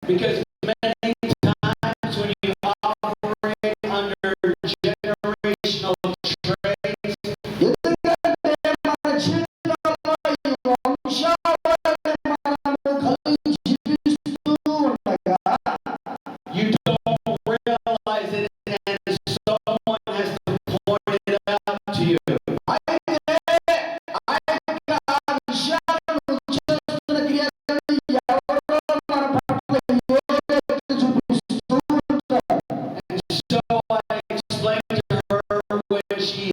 Because many times when you operate under generational traits, ఎందుకంటే మన జీవితంలో ఈ వంశావళిని మనము కలిగి జీవిస్తూ ఉండగా you don't realize it, and someone has to point it out to you. అయితే ఆ యొక్క విషయాలను చేస్తున్న క్రియలను ఎవరో మన పట్ల యోగ్యత చూపిస్తూ ఉంటారు. And so I explained to her when she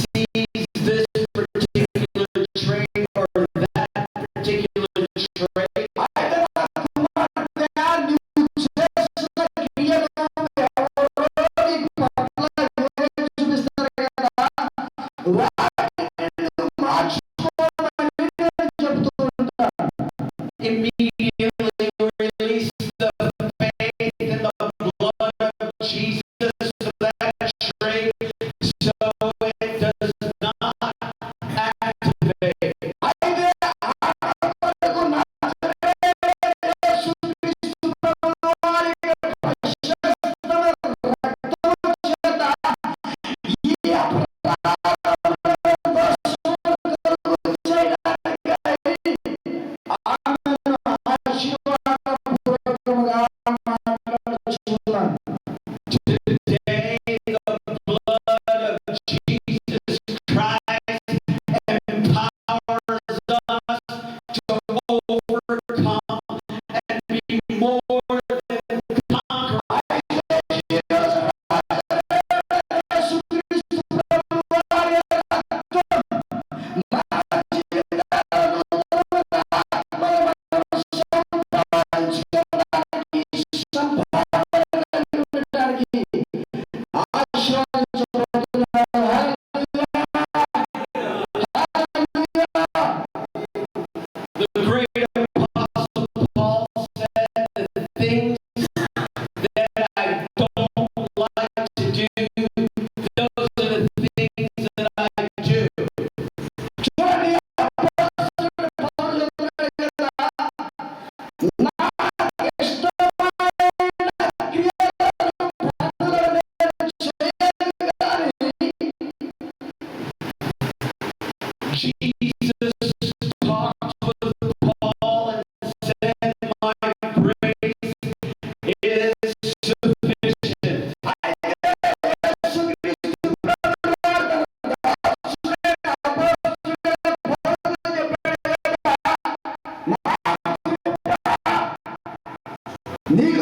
sees this particular trait or that particular trait, అయితే నా కుమార్తె నీవు చేస్తున్న క్రియలను ఎవరో నీకు పట్ల యోగ్యత చూపిస్తారు కదా, వాటిని నువ్వు మార్చుకోమని నేను చెబుతూ ఉంటాను. immediately release the faith in the blood of Jesus for that trait so it does not activate. అయితే ఆడవాళ్ళకు నజరేయుడైన యేసుక్రీస్తు ప్రభువు వారి ప్రశస్తమైన రక్తము చేత ఈ అపరాధములను దోషములను చేయడానికై ఆమెను ఆశీర్వాదపూర్వకముగా మాట్లాడుచున్నాను. Today, the blood of Jesus Christ empowers us to overcome and be more than conquerors. యేసుక్రీస్తు ప్రభువు వారి రక్తం మన జీవితాలను నూతన ఆత్మలను సంపాదించుకోవడానికి, సంపాదన కలిగి ఉండడానికి ఆశీర్వదించబడుతున్నాడు. హల్లెలూయా. The great apostle Paul said that the things that I don't like to do, those are the things that I do. చూడండి, అపోస్తలుడైన పౌలు చెప్తున్నాడు కదా, నాకు ఇష్టమైన క్రియలను పనులను నేను చేయను గాని Jesus talked with Paul and said, my grace is sufficient. అయితే యేసుక్రీస్తు ప్రభువు వారు తన దాసుడైన అపోస్తలుడైన పౌలుతో చెప్పాడు కదా, నా కృప నీకు